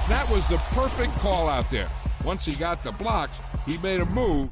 That was the perfect call out there. Once he got the blocks, he made a move.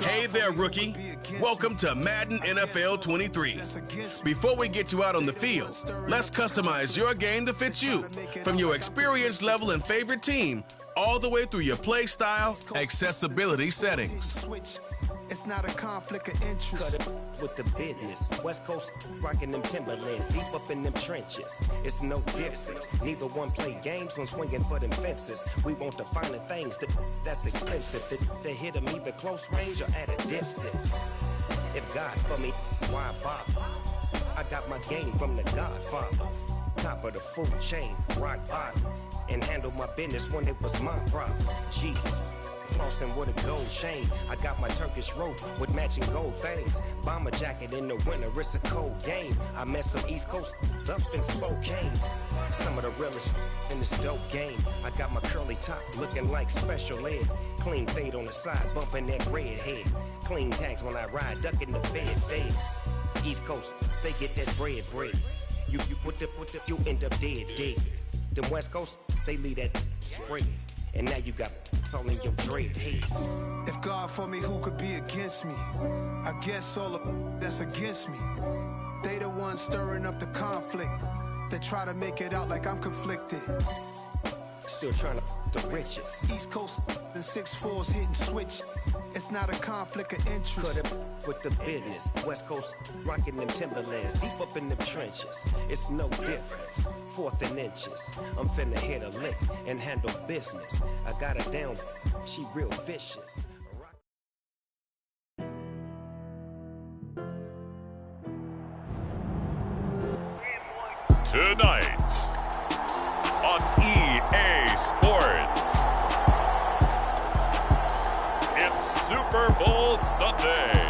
Hey there, rookie. Welcome to Madden NFL 23. Before we get you out on the field, let's customize your game to fit you, from your experience level and favorite team, all the way through your play style, accessibility settings. It's not a conflict of interest. Cut it with the business. West Coast rocking them Timberlands, deep up in them trenches. It's no difference. Neither one play games when swinging for them fences. We want the finer things that's expensive. They hit them either close range or at a distance. If God for me, why bother? I got my game from the Godfather. Top of the food chain, rock bottom. And handle my business when it was my problem. G. Flossing with a gold chain. I got my Turkish rope with matching gold things. Bomber jacket in the winter, it's a cold game. I met some East Coast up in Spokane. Some of the realest in this dope game. I got my curly top looking like special ed. Clean fade on the side, bumping that red head. Clean tags when I ride, ducking the feds. East Coast, they get that bread. You you end up dead. Them West Coast, they leave that spread. And now you got calling your dread head. If God for me, who could be against me? I guess all of that's against me. They the ones stirring up the conflict. They try to make it out like I'm conflicted. Still trying to the riches. East Coast and 6'4s hitting switch. It's not a conflict of interest. Cut it with the business. West Coast rocking them Timberlands, deep up in them trenches. It's no difference. Fourth and inches. I'm finna hit a lick and handle business. I got her down. She real vicious. Tonight on EA Sports, it's Super Bowl Sunday.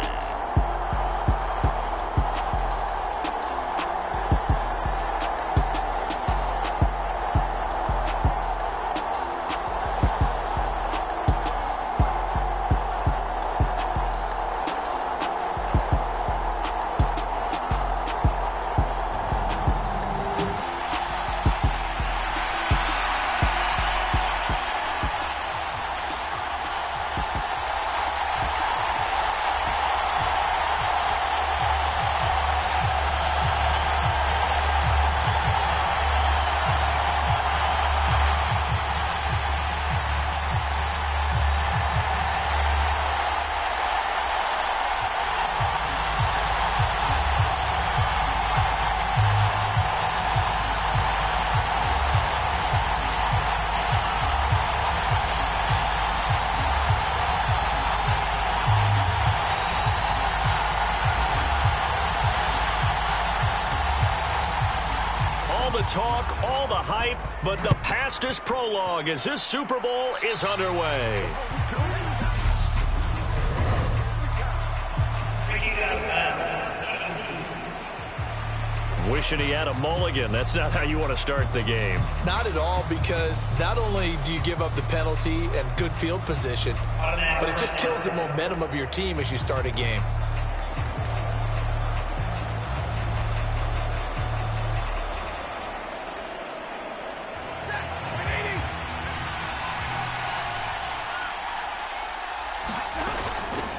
Talk, all the hype, but the past is prologue as this Super Bowl is underway. Wishing he had a mulligan. That's not how you want to start the game. Not at all, because not only do you give up the penalty and good field position, but it just kills the momentum of your team as you start a game.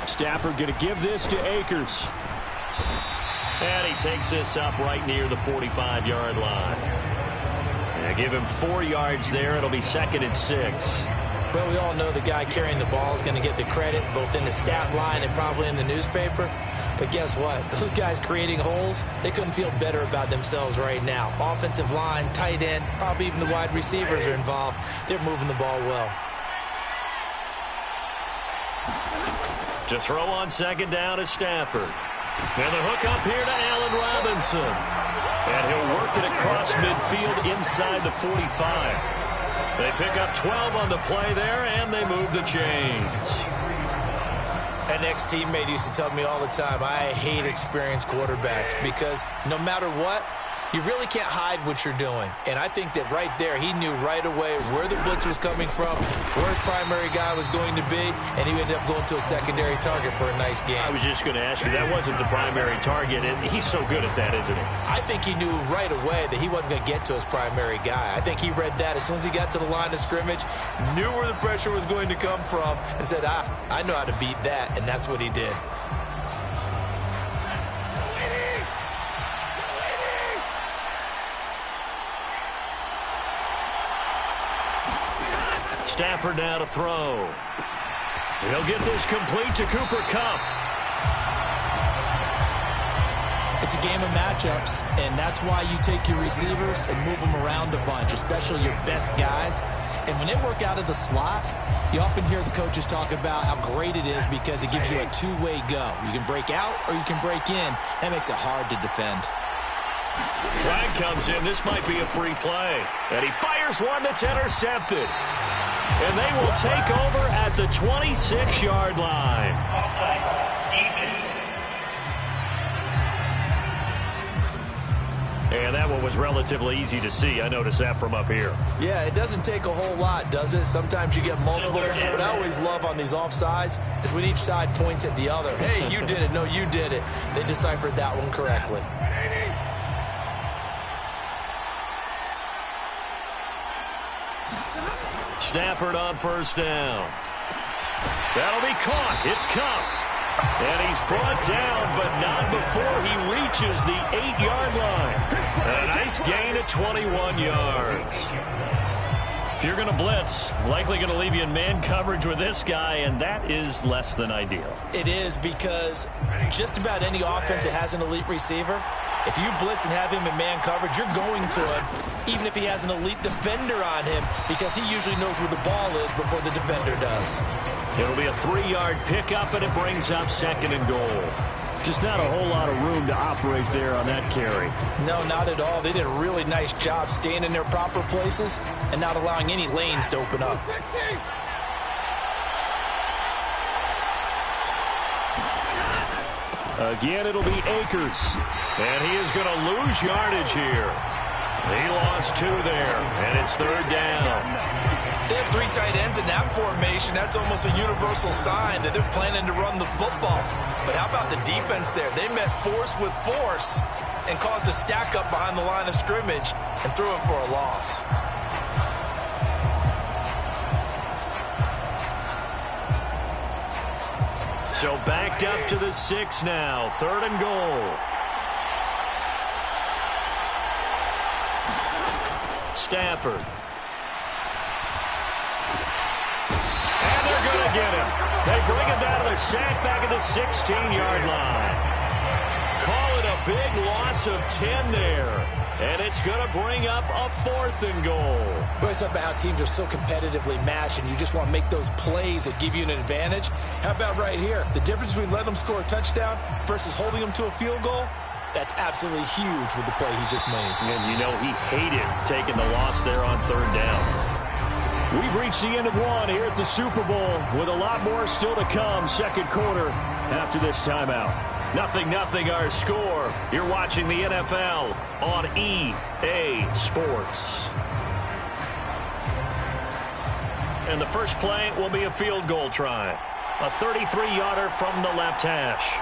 Stafford going to give this to Akers. And he takes this up right near the 45-yard line. And give him 4 yards there. It'll be 2nd and 6. Well, we all know the guy carrying the ball is going to get the credit, both in the stat line and probably in the newspaper. But guess what? Those guys creating holes, they couldn't feel better about themselves right now. Offensive line, tight end, probably even the wide receivers are involved. They're moving the ball well. To throw on second down is Stafford. And the hook up here to Allen Robinson. And he'll work it across midfield inside the 45. They pick up 12 on the play there, and they move the chains. An ex-teammate used to tell me all the time, I hate experienced quarterbacks because no matter what, you really can't hide what you're doing. And I think that right there, he knew right away where the blitz was coming from, where his primary guy was going to be, and he ended up going to a secondary target for a nice game. I was just going to ask you, that wasn't the primary target, and he's so good at that, isn't he? I think he knew right away that he wasn't going to get to his primary guy. I think he read that as soon as he got to the line of scrimmage, knew where the pressure was going to come from, and said, I know how to beat that, and that's what he did. Stafford now to throw. He'll get this complete to Cooper Kupp. It's a game of matchups, and that's why you take your receivers and move them around a bunch, especially your best guys. And when they work out of the slot, you often hear the coaches talk about how great it is because it gives you a two-way go. You can break out or you can break in. That makes it hard to defend. Flag comes in. This might be a free play. And he fires one that's intercepted. And they will take over at the 26-yard line. And that one was relatively easy to see. I noticed that from up here. Yeah, it doesn't take a whole lot, does it? Sometimes you get multiples. What I always love on these offsides is when each side points at the other. Hey, you did it. No, you did it. They deciphered that one correctly. Stafford on first down. That'll be caught. It's Kupp. And he's brought down, but not before he reaches the 8-yard line. A nice gain of 21 yards. If you're going to blitz, likely going to leave you in man coverage with this guy, and that is less than ideal. It is because just about any offense that has an elite receiver, if you blitz and have him in man coverage, you're going to him, even if he has an elite defender on him, because he usually knows where the ball is before the defender does. It'll be a 3-yard pickup, and it brings up second and goal. Just not a whole lot of room to operate there on that carry. No, not at all. They did a really nice job staying in their proper places and not allowing any lanes to open up. Again, it'll be Akers. And he is going to lose yardage here. He lost 2 there, and it's third down. They have 3 tight ends in that formation. That's almost a universal sign that they're planning to run the football. But how about the defense there? They met force with force and caused a stack up behind the line of scrimmage and threw him for a loss. So backed up to the 6 now. Third and goal. Stafford. And they're going to get him. They bring him down to the sack back at the 16-yard line. Call it a big loss of 10 there. And it's going to bring up a 4th and goal. We always talk about how teams are so competitively matched and you just want to make those plays that give you an advantage. How about right here? The difference between letting them score a touchdown versus holding them to a field goal? That's absolutely huge with the play he just made. And you know he hated taking the loss there on third down. We've reached the end of one here at the Super Bowl with a lot more still to come. Second quarter after this timeout. 0-0 our score. You're watching the NFL on EA Sports. And the first play will be a field goal try. A 33-yarder from the left hash.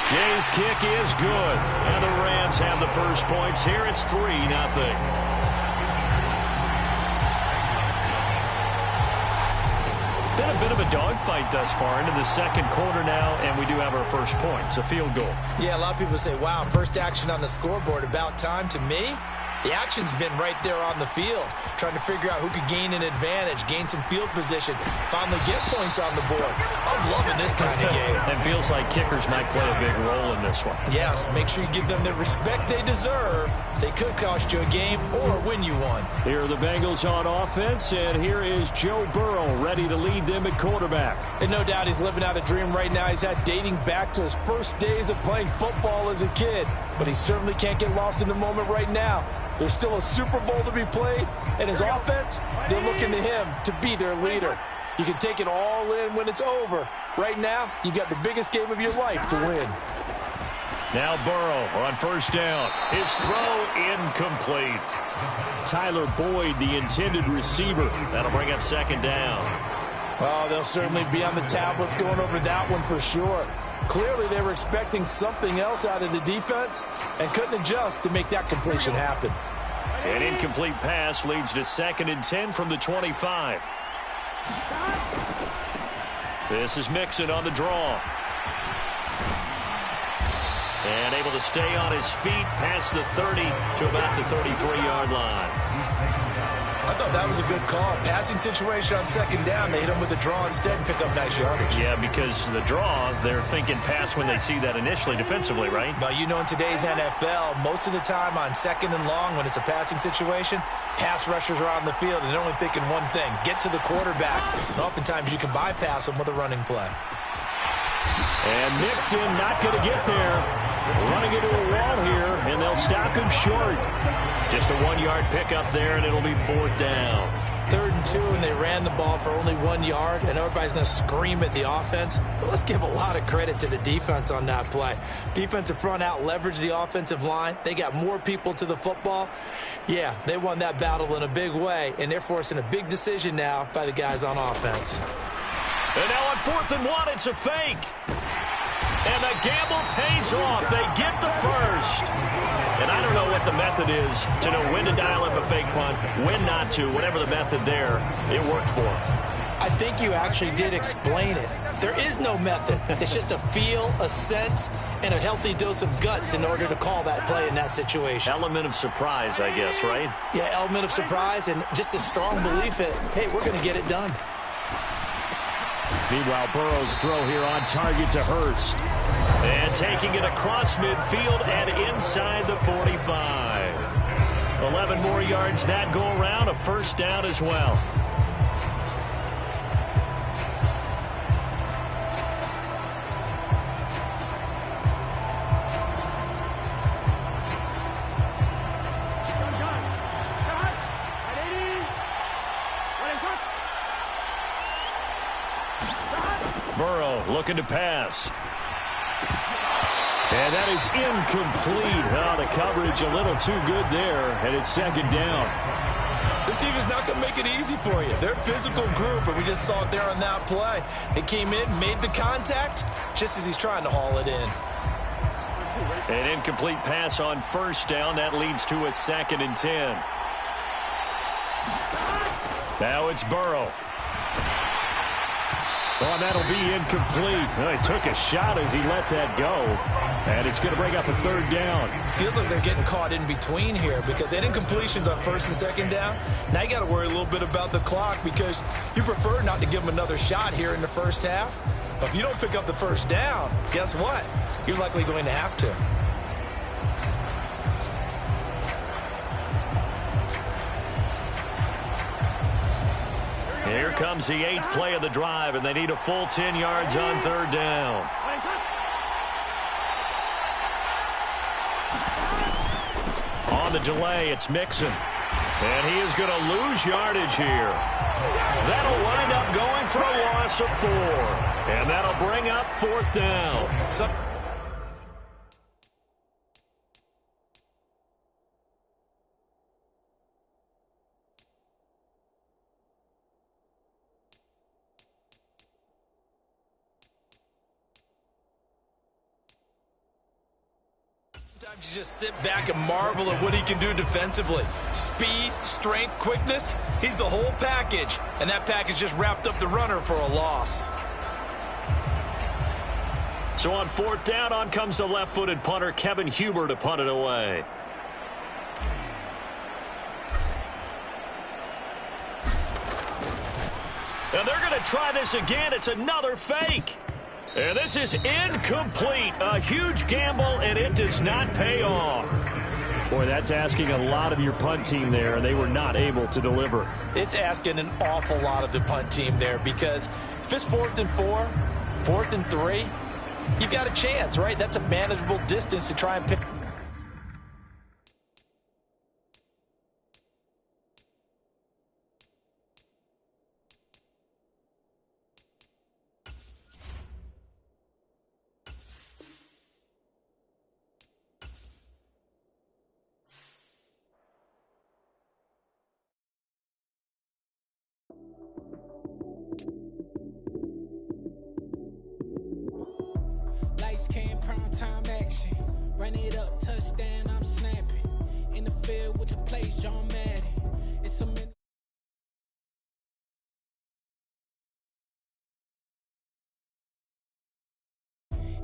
Gay's kick is good. And the Rams have the first points here. It's 3-0. Been a bit of a dogfight thus far into the second quarter now, and we do have our first points, a field goal. Yeah, a lot of people say, wow, first action on the scoreboard, about time. To me, the action's been right there on the field, trying to figure out who could gain an advantage, gain some field position, finally get points on the board. I'm loving this kind of game. And feels like kickers might play a big role in this one. Yes, make sure you give them the respect they deserve. They could cost you a game or win you one. Here are the Bengals on offense, and here is Joe Burrow ready to lead them at quarterback. And no doubt he's living out a dream right now he's had dating back to his first days of playing football as a kid. But he certainly can't get lost in the moment right now. There's still a Super Bowl to be played, and his offense, they're looking to him to be their leader. You can take it all in when it's over. Right now, you got the biggest game of your life to win. Now Burrow on first down. His throw incomplete. Tyler Boyd, the intended receiver. That'll bring up second down. Oh, they'll certainly be on the tablets going over that one for sure. Clearly, they were expecting something else out of the defense and couldn't adjust to make that completion happen. An incomplete pass leads to 2nd and 10 from the 25. This is Mixon on the draw. And able to stay on his feet past the 30 to about the 33-yard line. I thought that was a good call. Passing situation on second down. They hit him with the draw instead and pick up nice yardage. Yeah, because the draw, they're thinking pass when they see that initially defensively, right? Well, you know, in today's NFL, most of the time on second and long, when it's a passing situation, pass rushers are on the field and they're only thinking one thing, get to the quarterback. And oftentimes you can bypass them with a running play. And Mixon not going to get there. Running into a wall here, and they'll stop him short. Just a 1-yard pickup there, and it'll be 4th down. 3rd and 2, and they ran the ball for only 1 yard, and everybody's going to scream at the offense. But let's give a lot of credit to the defense on that play. Defensive front out leveraged the offensive line. They got more people to the football. Yeah, they won that battle in a big way, and they're forcing a big decision now by the guys on offense. And now on 4th and 1, it's a fake. And the gamble pays off. They get the first. And I don't know what the method is to know when to dial up a fake punt, when not to. Whatever the method there, it worked for them. I think you actually did explain it. There is no method. It's just a feel, a sense, and a healthy dose of guts in order to call that play in that situation. Element of surprise, I guess, right? Yeah, element of surprise and just a strong belief that, hey, we're going to get it done. Meanwhile, Burrow's throw here on target to Hurst. And taking it across midfield and inside the 45. 11 more yards that go around, a 1st down as well. Burrow looking to pass. And that is incomplete. Oh, the coverage a little too good there, and it's 2nd down. This team is not going to make it easy for you. They're a physical group, and we just saw it there on that play. They came in, made the contact, just as he's trying to haul it in. An incomplete pass on 1st down. That leads to a 2nd and 10. Now it's Burrow. Oh, that'll be incomplete. Well, he took a shot as he let that go. And it's going to bring up a 3rd down. Feels like they're getting caught in between here because they had incompletions on 1st and 2nd down. Now you got to worry a little bit about the clock because you prefer not to give them another shot here in the first half. But if you don't pick up the 1st down, guess what? You're likely going to have to. Here comes the 8th play of the drive, and they need a full 10 yards on 3rd down. On the delay, it's Mixon. And he is going to lose yardage here. That'll wind up going for a loss of 4. And that'll bring up 4th down. Sometimes you just sit back and marvel at what he can do defensively. Speed, strength, quickness, he's the whole package. And that package just wrapped up the runner for a loss. So on 4th down, on comes the left-footed punter, Kevin Huber, to punt it away. And they're going to try this again. It's another fake. And this is incomplete. A huge gamble, and it does not pay off. Boy, that's asking a lot of your punt team there, and they were not able to deliver. It's asking an awful lot of the punt team there, because if it's 4th and 4, 4th and 3, you've got a chance, right? That's a manageable distance to try and pick. Lights came, prime time action. Run it up, touchdown, I'm snapping. In the field with the play, John Madden. It's a minute.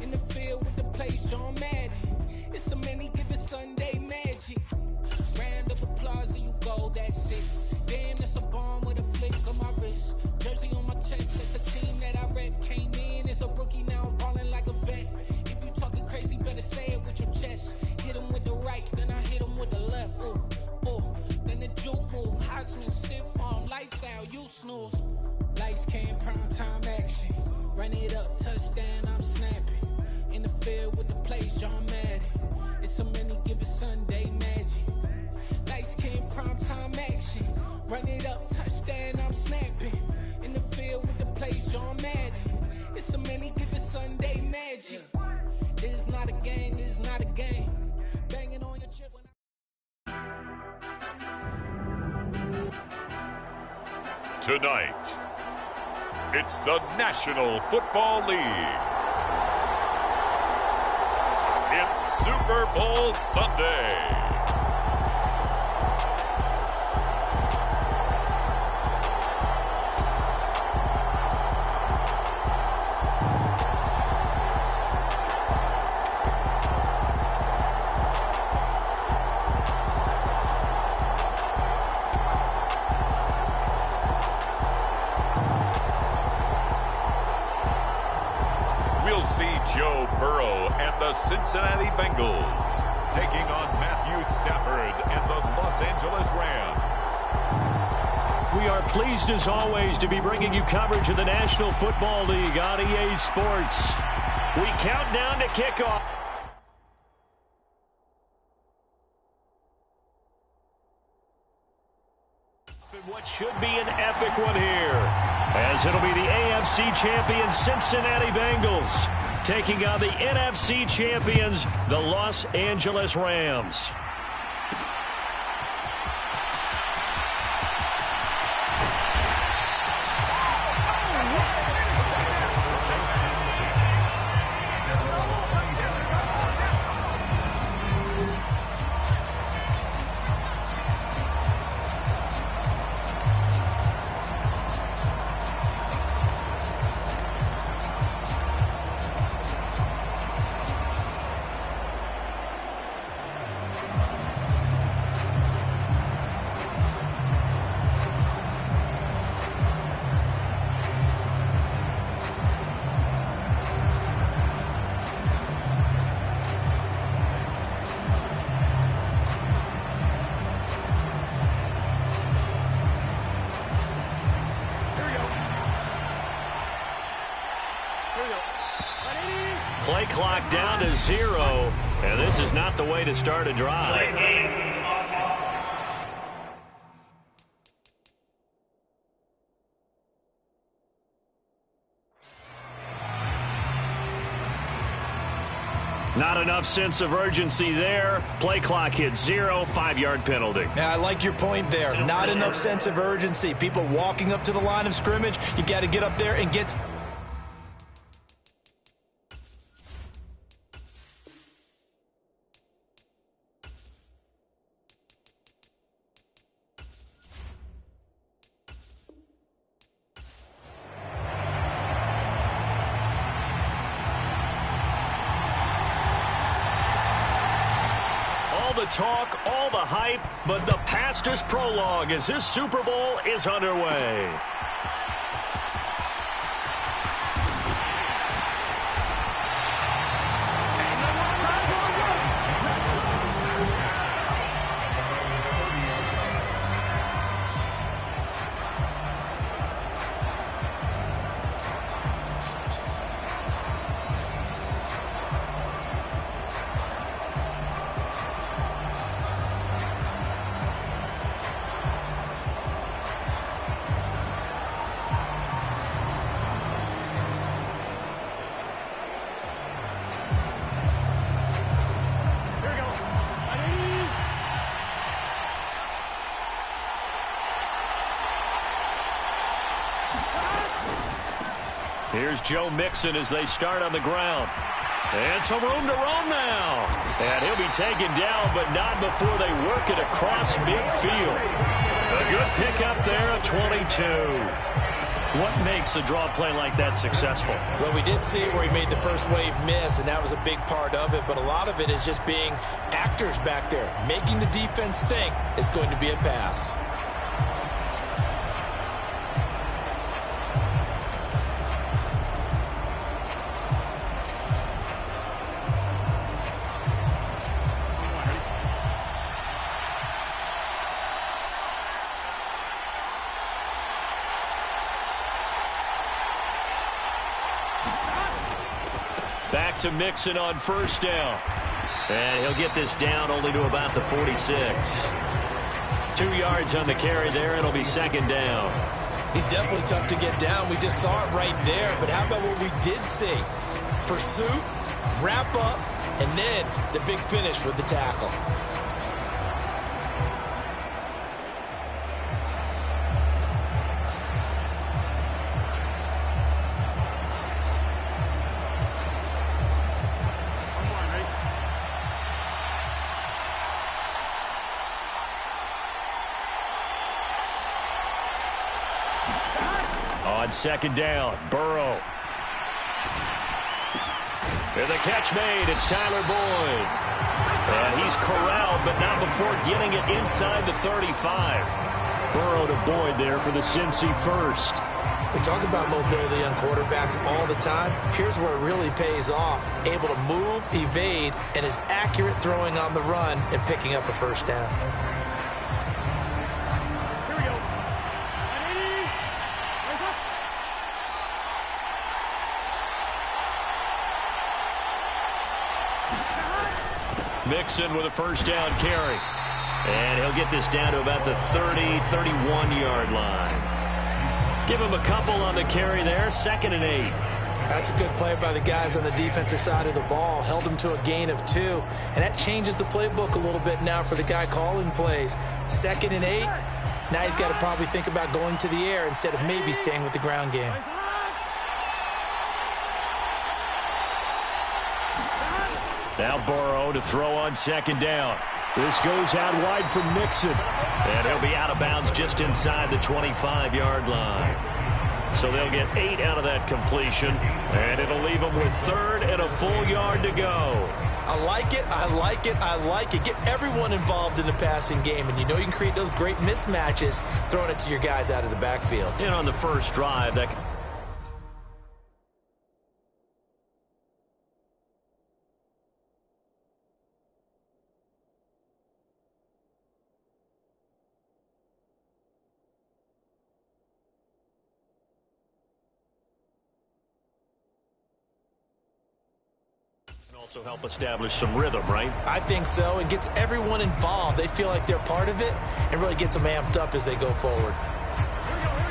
In the field with the play, John Madden. It's a many given Sunday magic. Round of applause and you go, that's it. Damn, that's a bomb with a flick on my wrist. Jersey on my chest, it's a team that I rep. Came in as a rookie, now I'm balling like a vet. If you talking crazy, better say it with your chest. Hit him with the right, then I hit him with the left. Then the juke move, Heisman stiff arm, lights out, you snooze. Lights came, prime time action. Run it up, touchdown, I'm snapping. In the field with the play, John Madden. It's a many given Sunday magic. Lights came, prime time action. Run it up, touchdown, I'm snapping. In the field with the plays, John Madden. It's a many given Sunday magic. It is not a game, it is not a game. Banging on your chip when Tonight, it's the National Football League. It's Super Bowl Sunday. We'll see Joe Burrow and the Cincinnati Bengals taking on Matthew Stafford and the Los Angeles Rams. We are pleased as always to be bringing you coverage of the National Football League on EA Sports. We count down to kickoff. What should be an epic one here, as it'll be the AFC champions Cincinnati Bengals taking on the NFC champions, the Los Angeles Rams. Play clock down to 0, and this is not the way to start a drive. Not enough sense of urgency there. Play clock hits 0, 5-yard penalty. Yeah, I like your point there. Not enough sense of urgency. People walking up to the line of scrimmage, you've got to get up there and get... The talk, all the hype, but the past is prologue as this Super Bowl is underway. Here's Joe Mixon as they start on the ground. And some room to roam now. And he'll be taken down, but not before they work it across midfield. A good pickup there at 22. What makes a draw play like that successful? Well, we did see it where he made the first wave miss, and that was a big part of it. But a lot of it is just being actors back there. Making the defense think it's going to be a pass. Back to Mixon on first down. And he'll get this down only to about the 46. 2 yards on the carry there. It'll be second down. He's definitely tough to get down. We just saw it right there. But how about what we did see? Pursuit, wrap up, and then the big finish with the tackle. On second down, Burrow. And the catch made. It's Tyler Boyd. And he's corralled, but not before getting it inside the 35. Burrow to Boyd there for the Cincy first. We talk about mobility on quarterbacks all the time. Here's where it really pays off. Able to move, evade, and is accurate throwing on the run and picking up a first down. Mixon with a first down carry. And he'll get this down to about the 30, 31-yard line. Give him a couple on the carry there. 2nd and 8. That's a good play by the guys on the defensive side of the ball. Held him to a gain of 2. And that changes the playbook a little bit now for the guy calling plays. 2nd and 8. Now he's got to probably think about going to the air instead of maybe staying with the ground game. Now Burrow to throw on second down. This goes out wide for Mixon. And he'll be out of bounds just inside the 25-yard line. So they'll get 8 out of that completion. And it'll leave them with 3rd and a full yard to go. I like it, I like it, I like it. Get everyone involved in the passing game. And you know you can create those great mismatches throwing it to your guys out of the backfield. And on the first drive, that... also help establish some rhythm, right? I think so. It gets everyone involved. They feel like they're part of it and really gets them amped up as they go forward.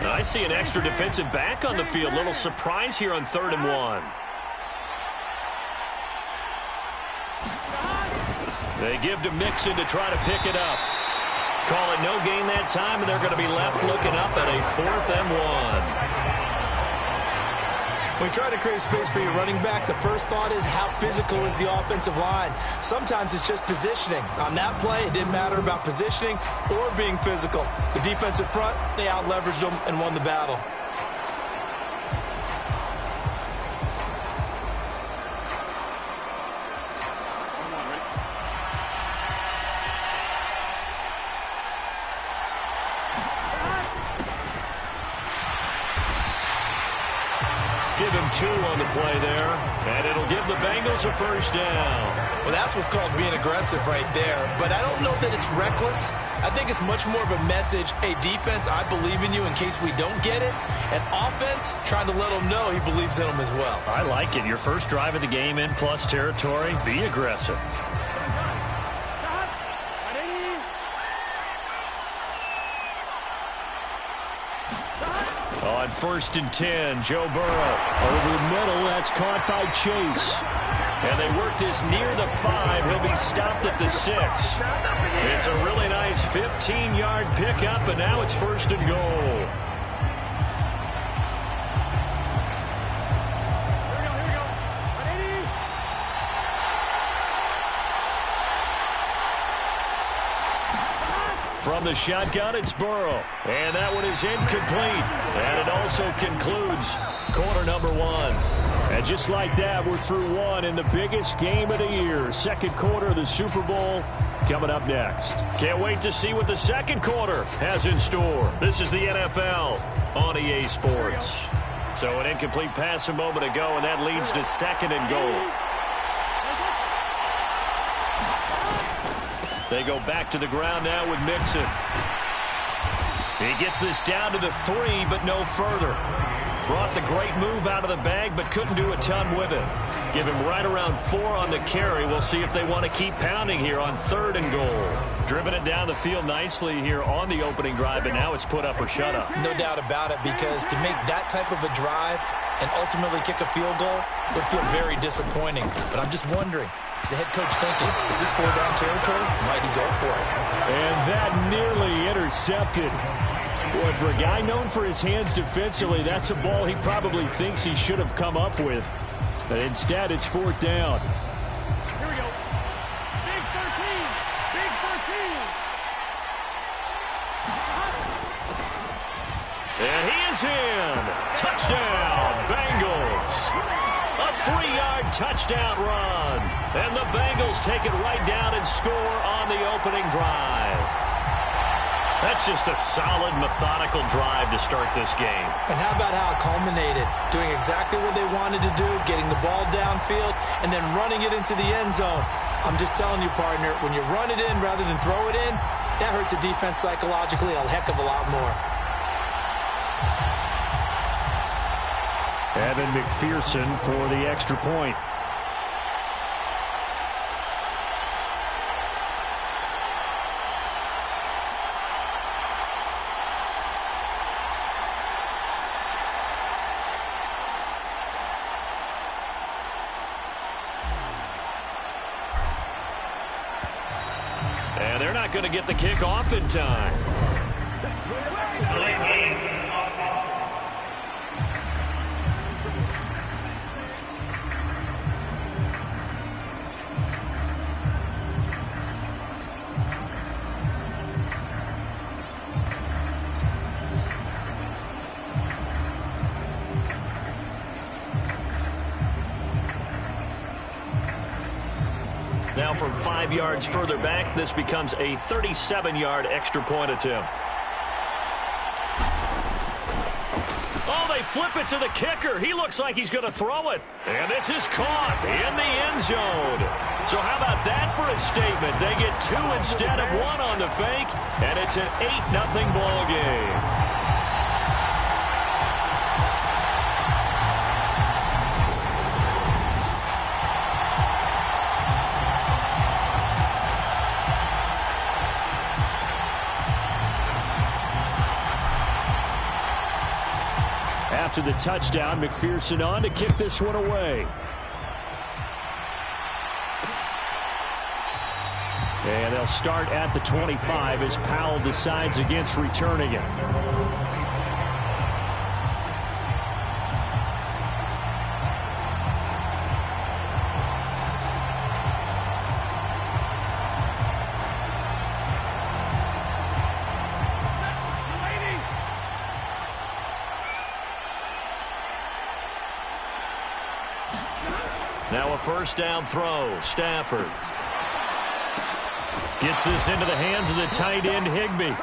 I see an extra defensive back on the field. Little surprise here on 3rd and 1. They give to Mixon to try to pick it up. Call it no gain that time, and they're going to be left looking up at a 4th and 1. When you try to create space for your running back, the first thought is how physical is the offensive line. Sometimes it's just positioning. On that play, it didn't matter about positioning or being physical. The defensive front, they out-leveraged them and won the battle. Give him 2 on the play there, and it'll give the Bengals a first down. Well, that's what's called being aggressive right there, but I don't know that it's reckless. I think it's much more of a message, hey, defense, I believe in you in case we don't get it, and offense, trying to let them know he believes in them as well. I like it. Your first drive of the game in plus territory, be aggressive. On 1st and 10, Joe Burrow. Over the middle, that's caught by Chase. And they work this near the 5. He'll be stopped at the 6. It's a really nice 15-yard pickup, and now it's 1st and goal. From the shotgun, it's Burrow. And that one is incomplete. And it also concludes quarter number one. And just like that, we're through one in the biggest game of the year. Second quarter of the Super Bowl coming up next. Can't wait to see what the second quarter has in store. This is the NFL on EA Sports. So an incomplete pass a moment ago, and that leads to second and goal. They go back to the ground now with Mixon. He gets this down to the 3, but no further. Brought the great move out of the bag, but couldn't do a ton with it. Give him right around 4 on the carry. We'll see if they want to keep pounding here on third and goal. Driven it down the field nicely here on the opening drive, and now it's put up or shut up. No doubt about it, because to make that type of a drive and ultimately kick a field goal would feel very disappointing. But I'm just wondering, is the head coach thinking, is this 4-down territory? Might he go for it? And that nearly intercepted. Boy, for a guy known for his hands defensively, that's a ball he probably thinks he should have come up with. But instead, it's 4th down. Here we go. Big 13. Big 13. And he is in. Touchdown, Bengals. A 3-yard touchdown run. And the Bengals take it right down and score on the opening drive. That's just a solid, methodical drive to start this game. And how about how it culminated? Doing exactly what they wanted to do, getting the ball downfield, and then running it into the end zone. I'm just telling you, partner, when you run it in rather than throw it in, that hurts a defense psychologically a heck of a lot more. Evan McPherson for the extra point. And they're not going to get the kick off in time. Now from 5 yards further back, this becomes a 37-yard extra point attempt. Oh, they flip it to the kicker. He looks like he's going to throw it. And this is caught in the end zone. So how about that for a statement? They get 2 instead of 1 on the fake, and it's an 8-0 ball game. After the touchdown, McPherson on to kick this one away. And they'll start at the 25 as Powell decides against returning it. Now a first down throw. Stafford gets this into the hands of the tight end, Higbee.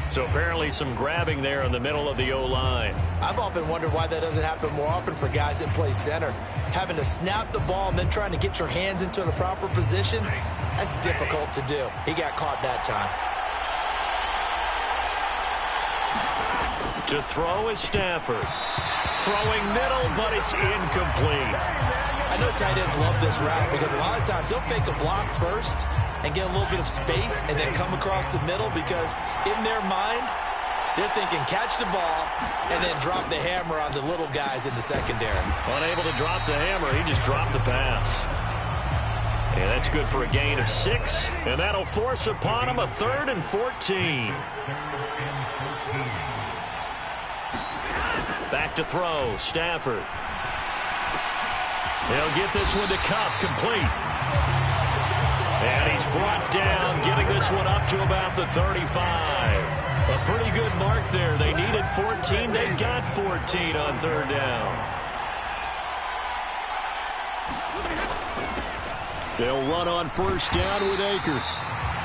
So apparently some grabbing there in the middle of the O-line. I've often wondered why that doesn't happen more often for guys that play center. Having to snap the ball and then trying to get your hands into the proper position, that's difficult to do. He got caught that time. To throw is Stafford. Throwing middle, but it's incomplete. I know tight ends love this route because a lot of times they'll fake a block first and get a little bit of space and then come across the middle because in their mind, they're thinking catch the ball and then drop the hammer on the little guys in the secondary. Unable to drop the hammer, he just dropped the pass. And that's good for a gain of 6. And that'll force upon him a 3rd and 14. Back to throw, Stafford. He'll get this one to Kupp, complete. And he's brought down, getting this one up to about the 35. A pretty good mark there. They needed 14. They got 14 on 3rd down. They'll run on 1st down with Akers.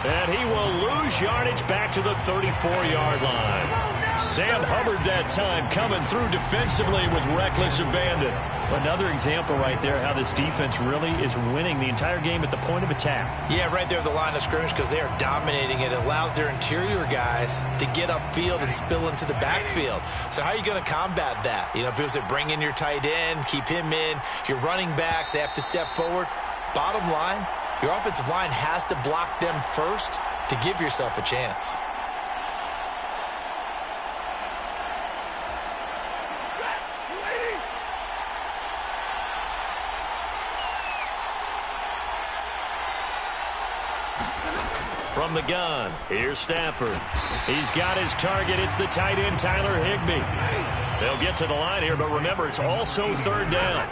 And he will lose yardage back to the 34-yard line. Sam Hubbard that time coming through defensively with reckless abandon. Another example right there how this defense really is winning the entire game at the point of attack. Yeah, right there at the line of scrimmage because they are dominating it. It allows their interior guys to get upfield and spill into the backfield. So how are you going to combat that? You know, people say bring in your tight end, keep him in. Your running backs, they have to step forward. Bottom line, your offensive line has to block them first to give yourself a chance. From the gun, here's Stafford. He's got his target. It's the tight end, Tyler Higbee. They'll get to the line here, but remember, it's also 3rd down.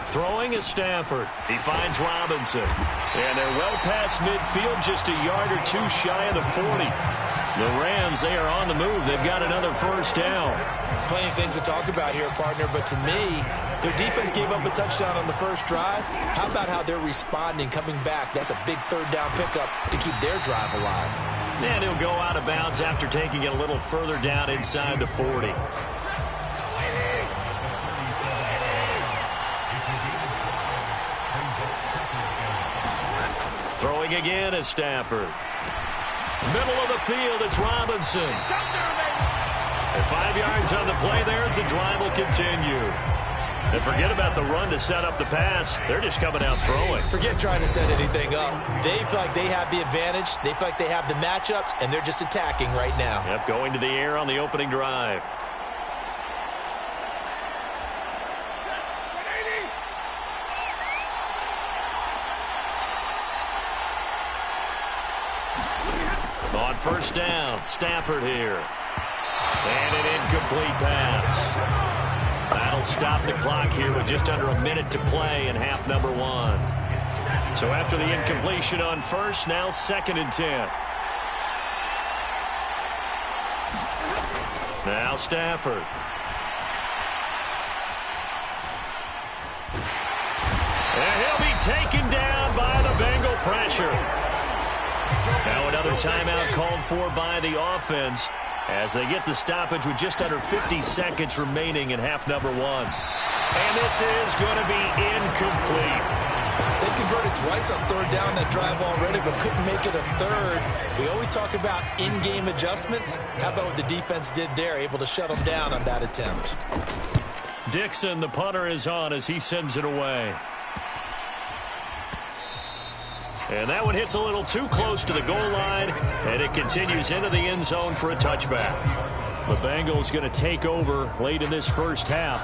Throwing is Stafford. He finds Robinson. And they're well past midfield, just a yard or 2 shy of the 40. The Rams, they are on the move. They've got another 1st down. Plenty of things to talk about here, partner, but to me, their defense gave up a touchdown on the first drive. How about how they're responding, coming back? That's a big 3rd down pickup to keep their drive alive. And he'll go out of bounds after taking it a little further down inside the 40. Throwing again is Stafford. Middle of the field, it's Robinson. And 5 yards on the play there as the drive will continue. And forget about the run to set up the pass. They're just coming out throwing. Forget trying to set anything up. They feel like they have the advantage. They feel like they have the matchups, and they're just attacking right now. Yep, going to the air on the opening drive. On 1st down, Stafford here. And an incomplete pass. That'll stop the clock here with just under a minute to play in half number 1. So after the incompletion on 1st, now 2nd and 10. Now Stafford. And he'll be taken down by the Bengal pressure. Now another timeout called for by the offense as they get the stoppage with just under 50 seconds remaining in half number 1. And this is going to be incomplete. They converted twice on 3rd down that drive already, but couldn't make it a 3rd. We always talk about in-game adjustments. How about what the defense did there, able to shut them down on that attempt? Dixon, the punter, is on as he sends it away. And that one hits a little too close to the goal line, and it continues into the end zone for a touchback. The Bengals going to take over late in this first half.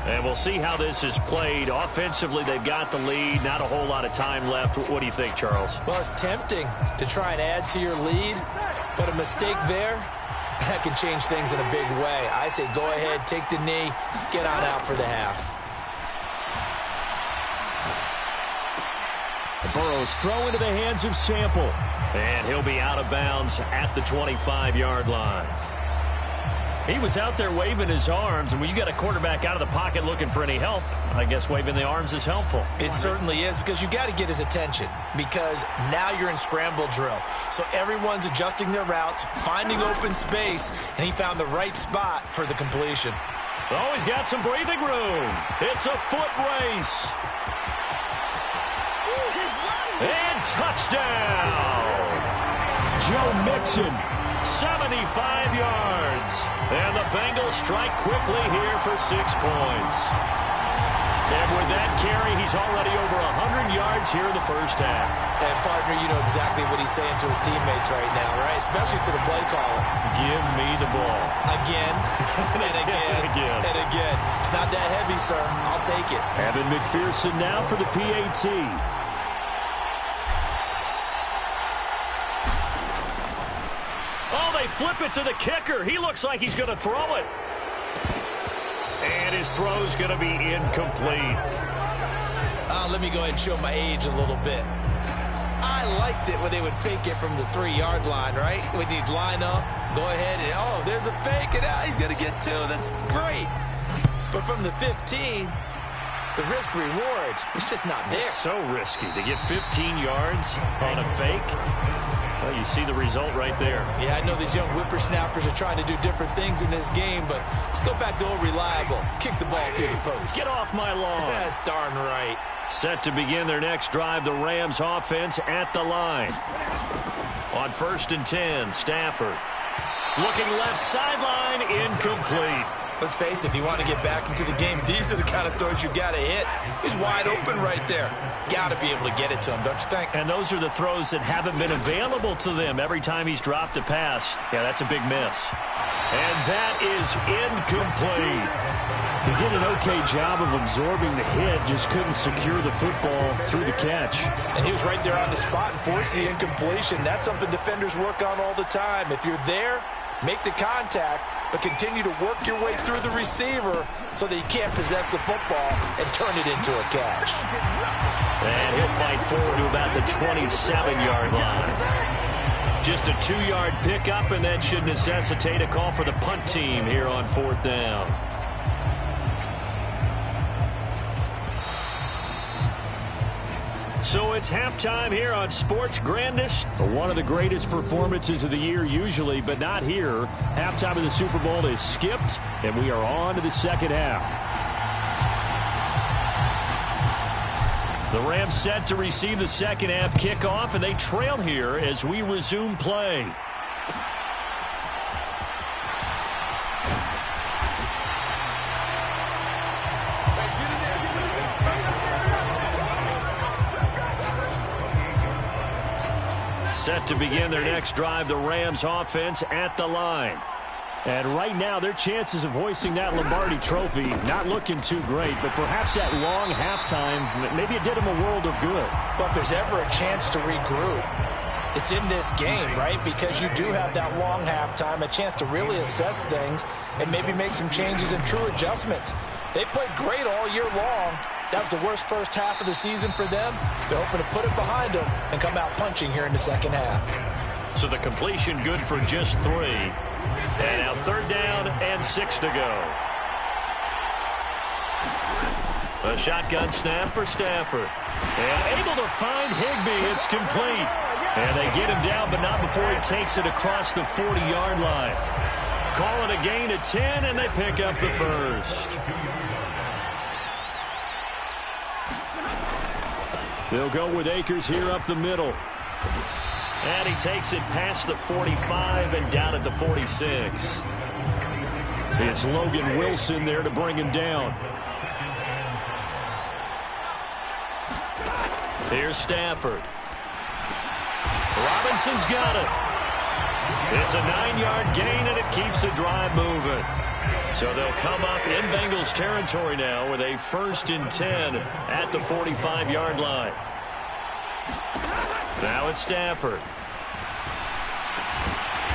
And we'll see how this is played. Offensively, they've got the lead. Not a whole lot of time left. What do you think, Charles? Well, it's tempting to try and add to your lead, but a mistake there, that can change things in a big way. I say go ahead, take the knee, get on out for the half. Burrow's throw into the hands of Sample. And he'll be out of bounds at the 25-yard line. He was out there waving his arms, and when you got a quarterback out of the pocket looking for any help, I guess waving the arms is helpful. It certainly is, because you got to get his attention, because now you're in scramble drill. So everyone's adjusting their routes, finding open space, and he found the right spot for the completion. Oh, he's got some breathing room. It's a foot race. And touchdown! Joe Mixon, 75 yards. And the Bengals strike quickly here for 6 points. And with that carry, he's already over 100 yards here in the first half. And, partner, you know exactly what he's saying to his teammates right now, right? Especially to the play caller. Give me the ball. Again, and again, and again. It's not that heavy, sir. I'll take it. Evan McPherson now for the PAT. Oh, they flip it to the kicker. He looks like he's going to throw it. And his throw's going to be incomplete. Let me go ahead and show my age a little bit. I liked it when they would fake it from the 3-yard line, right? When you'd line up, go ahead and, oh, there's a fake, and he's going to get 2. That's great. But from the 15, the risk-reward, it's just not there. It's so risky to get 15 yards on a fake. Well, you see the result right there. Yeah, I know these young whippersnappers are trying to do different things in this game, but let's go back to old reliable. Kick the ball through the post. Get off my lawn. That's darn right. Set to begin their next drive, the Rams offense at the line. On 1st and 10, Stafford. Looking left sideline, incomplete. Let's face it, if you want to get back into the game, these are the kind of throws you got to hit. He's wide open right there. Got to be able to get it to him, don't you think? And those are the throws that haven't been available to them every time he's dropped a pass. Yeah, that's a big miss. And that is incomplete. He did an okay job of absorbing the hit, just couldn't secure the football through the catch. And he was right there on the spot and forced the incompletion. That's something defenders work on all the time. If you're there, make the contact, but continue to work your way through the receiver so that you can't possess the football and turn it into a catch. And he'll fight forward to about the 27-yard line. Just a 2-yard pickup, and that should necessitate a call for the punt team here on 4th down. So it's halftime here on Sports Grandest. One of the greatest performances of the year usually, but not here. Halftime of the Super Bowl is skipped, and we are on to the second half. The Rams set to receive the second half kickoff, and they trail here as we resume play. Set to begin their next drive, the Rams offense at the line. And right now, their chances of hoisting that Lombardi trophy not looking too great, but perhaps that long halftime, maybe it did them a world of good. But if there's ever a chance to regroup, it's in this game, right? Because you do have that long halftime, a chance to really assess things and maybe make some changes and true adjustments. They played great all year long. That was the worst first half of the season for them. They're hoping to put it behind them and come out punching here in the second half. So the completion good for just 3. And now 3rd down and 6 to go. A shotgun snap for Stafford. And able to find Higbee. It's complete. And they get him down, but not before he takes it across the 40-yard line. Call it a gain of 10, and they pick up the first. They'll go with Akers here up the middle. And he takes it past the 45 and down at the 46. It's Logan Wilson there to bring him down. Here's Stafford. Robinson's got it. It's a 9-yard gain, and it keeps the drive moving. So they'll come up in Bengals territory now with a 1st and 10 at the 45-yard line. Now it's Stafford.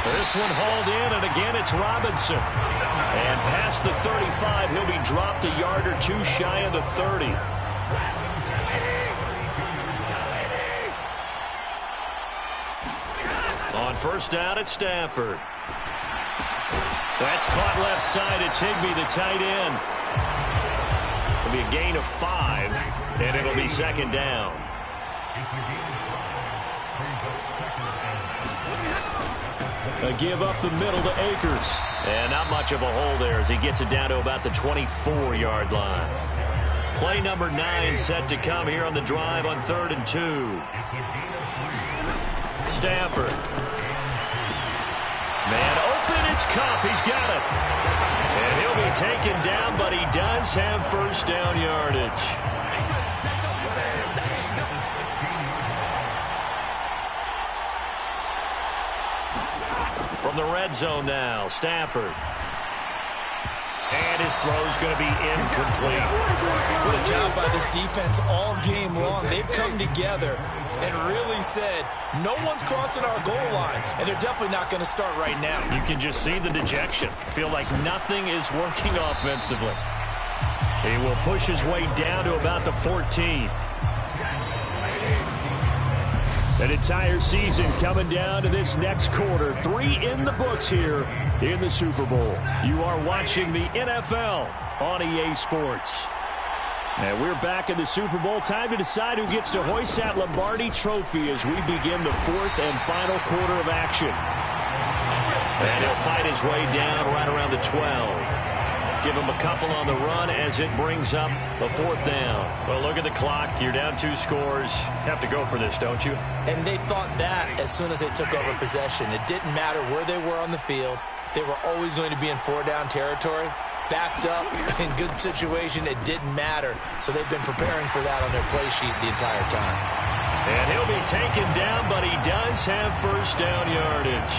This one hauled in, and again it's Robinson. And past the 35, he'll be dropped a yard or 2 shy of the 30. On 1st down, it's Stafford. That's caught left side. It's Higbee, the tight end. It'll be a gain of 5, and it'll be 2nd down. A give up the middle to Akers. And not much of a hole there as he gets it down to about the 24-yard line. Play number 9 set to come here on the drive on 3rd and 2. Stafford. Man open, it's Kupp. He's got it. And he'll be taken down, but he does have 1st down yardage. From the red zone now, Stafford. And And his throw is going to be incomplete. What a job by this defense all game long. They've come together and really said, no one's crossing our goal line, and they're definitely not going to start right now. You can just see the dejection. Feel like nothing is working offensively. He will push his way down to about the 14. An entire season coming down to this next quarter. 3 in the books here in the Super Bowl. You are watching the NFL on EA Sports. And we're back in the Super Bowl. Time to decide who gets to hoist that Lombardi Trophy as we begin the 4th and final quarter of action. And he'll fight his way down right around the 12. Give him a couple on the run as it brings up the 4th down. Well, look at the clock. You're down 2 scores. Have to go for this, don't you? And they thought that as soon as they took over possession. It didn't matter where they were on the field. They were always going to be in 4-down territory. Backed up, in good situation, it didn't matter. So they've been preparing for that on their play sheet the entire time. And he'll be taken down, but he does have first down yardage.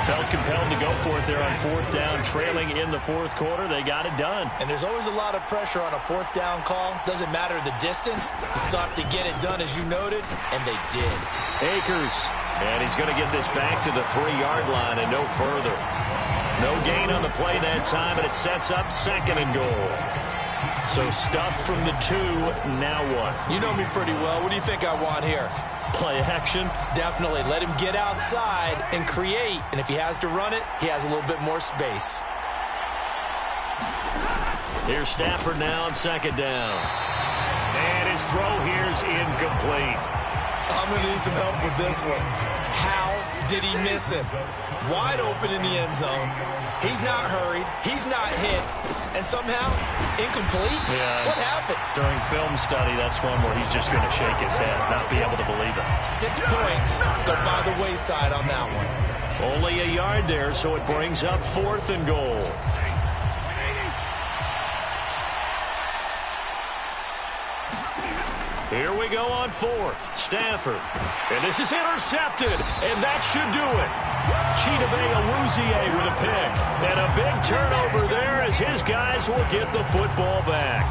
Felt compelled to go for it there on 4th down, trailing in the 4th quarter. They got it done. And there's always a lot of pressure on a 4th down call. Doesn't matter the distance. You still have to get it done, as you noted, and they did. Akers, and he's going to get this back to the 3-yard line and no further. No gain on the play that time, and it sets up 2nd and goal. So stuff from the 2, now what? You know me pretty well. What do you think I want here? Play action? Definitely. Let him get outside and create. And if he has to run it, he has a little bit more space. Here's Stafford now on 2nd down. And his throw here is incomplete. I'm going to need some help with this one. How did he miss him? Wide open in the end zone. He's not hurried. He's not hit. And somehow, incomplete? Yeah. What happened? During film study, that's one where he's just going to shake his head, not be able to believe it. 6 points go by the wayside on that one. Only a yard there, so it brings up 4th and goal. Here we go on 4th. Stafford. And this is intercepted. And that should do it. Chidobe Awuzie with a pick. And a big turnover there as his guys will get the football back.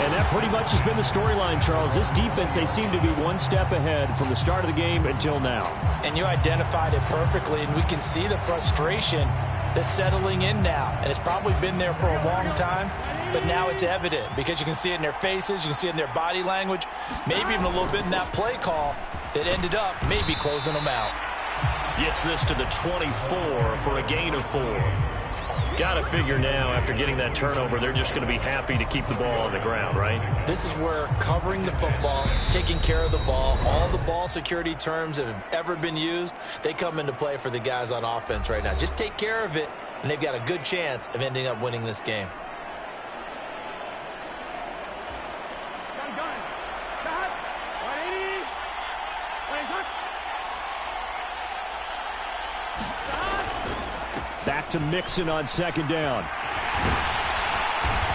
And that pretty much has been the storyline, Charles. This defense, they seem to be one step ahead from the start of the game until now. And you identified it perfectly, and we can see the frustration that's settling in now. And it's probably been there for a long time, but now it's evident because you can see it in their faces, you can see it in their body language, maybe even a little bit in that play call that ended up maybe closing them out. Gets this to the 24 for a gain of 4. Got to figure now, after getting that turnover, they're just going to be happy to keep the ball on the ground, right? This is where covering the football, taking care of the ball, all the ball security terms that have ever been used, they come into play for the guys on offense right now. Just take care of it, and they've got a good chance of ending up winning this game. Back to Mixon on 2nd down.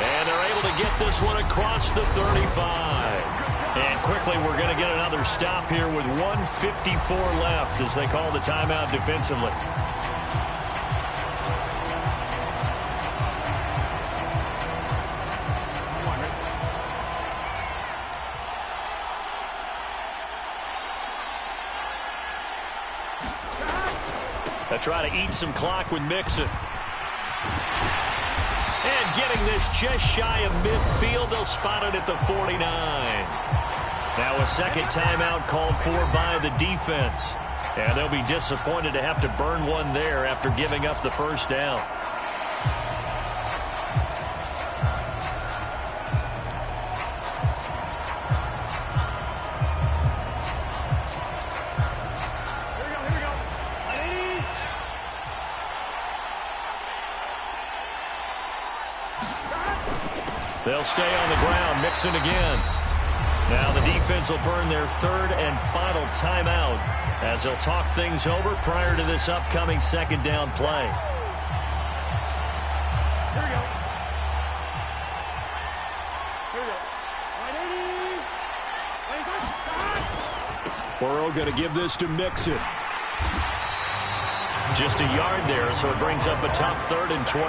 And they're able to get this one across the 35. And quickly we're going to get another stop here with 1:54 left as they call the timeout defensively. They try to eat some clock with Mixon. And getting this just shy of midfield, they'll spot it at the 49. Now a second timeout called for by the defense. And they'll be disappointed to have to burn one there after giving up the first down. They'll stay on the ground. Mixon again. Now the defense will burn their 3rd and final timeout as they'll talk things over prior to this upcoming 2nd down play. Here we go. Burrow going to give this to Mixon. Just a yard there, so it brings up a tough 3rd and 12.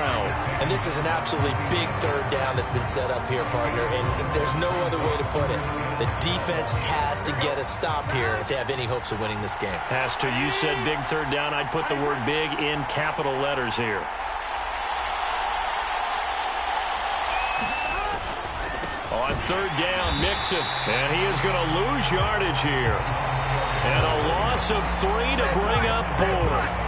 And this is an absolutely big 3rd down that's been set up here, partner, and there's no other way to put it. The defense has to get a stop here if they have any hopes of winning this game. Has to. You said big 3rd down. I'd put the word big in capital letters here. On 3rd down, Mixon, and he is going to lose yardage here. And a loss of 3 to bring up 4.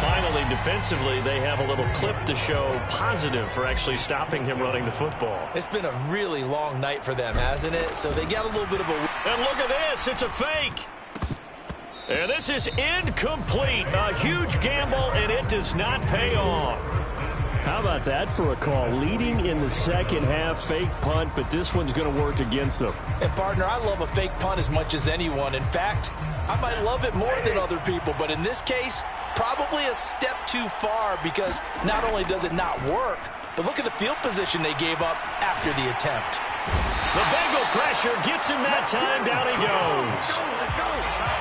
Finally, defensively, they have a little clip to show positive for actually stopping him running the football. It's been a really long night for them, hasn't it? So they got a little bit of a... And look at this. It's a fake. And this is incomplete. A huge gamble, and it does not pay off. How about that for a call? Leading in the second half, fake punt, but this one's going to work against them. And, partner, I love a fake punt as much as anyone. In fact, I might love it more than other people, but in this case, probably a step too far because not only does it not work, but look at the field position they gave up after the attempt. The Bengal pressure gets him that time. Down he goes.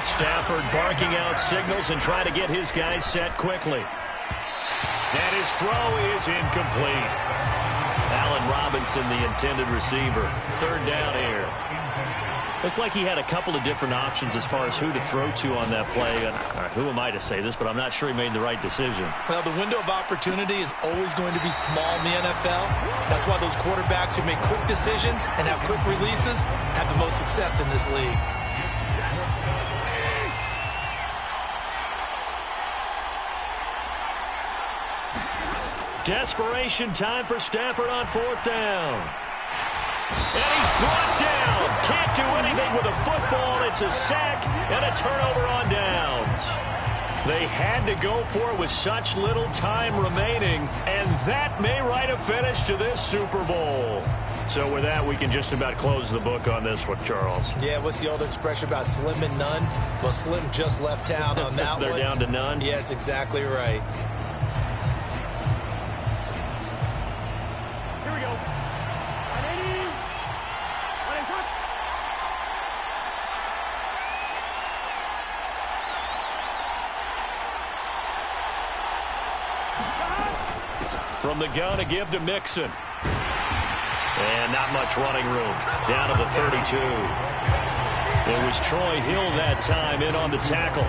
Stafford barking out signals and trying to get his guys set quickly. And his throw is incomplete. Allen Robinson, the intended receiver. 3rd down here. Looked like he had a couple of different options as far as who to throw to on that play. And who am I to say this, but I'm not sure he made the right decision. Well, the window of opportunity is always going to be small in the NFL. That's why those quarterbacks who make quick decisions and have quick releases have the most success in this league. Desperation time for Stafford on 4th down. And he's brought down. Can't do anything with a football. It's a sack and a turnover on downs. They had to go for it with such little time remaining, and that may write a finish to this Super Bowl. So with that, we can just about close the book on this one, Charles. Yeah, what's the old expression about slim and none? Well, Slim just left town on that They're one. down to none? Yes, exactly right. From the gun, a give to Mixon. And not much running room. Down to the 32. It was Troy Hill that time in on the tackle.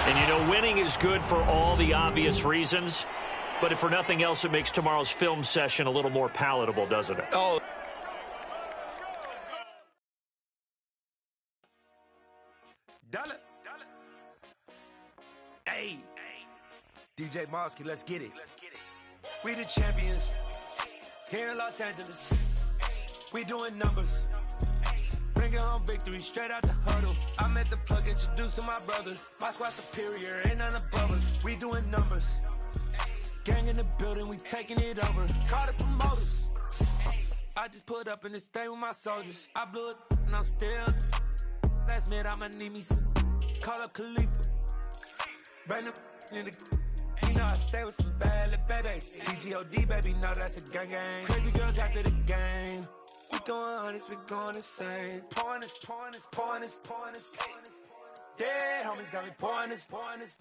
And you know, winning is good for all the obvious reasons. But if for nothing else, it makes tomorrow's film session a little more palatable, doesn't it? Oh. Hey, DJ Mosky, let's get it. We the champions here in Los Angeles. We doing numbers. Bringing home victory straight out the huddle. I met the plug, introduced to my brother. My squad superior, ain't none above us. We doing numbers. Gang in the building, we taking it over. Call the promoters. I just put up in this thing with my soldiers. I blew it and I'm still. Last minute I'ma need me some. Call up Khalifa. Bring them in the. You know I stay with some bad little baby. TGOD baby, know that's a gang gang. Crazy girls after the game. We throwing hundreds, we going insane. Pouring this. Dead homies got me pouring this.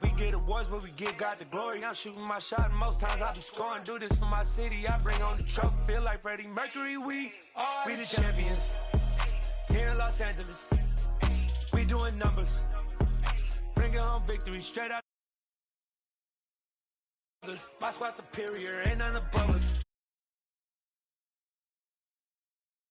We get awards, but we give God the glory. I'm shooting my shot, and most times I be scoring. Do this for my city, I bring on the trophy. Feel like Freddie Mercury, we the champions here in Los Angeles. We doing numbers. Bringing home victory straight out. My squad superior, ain't none above us.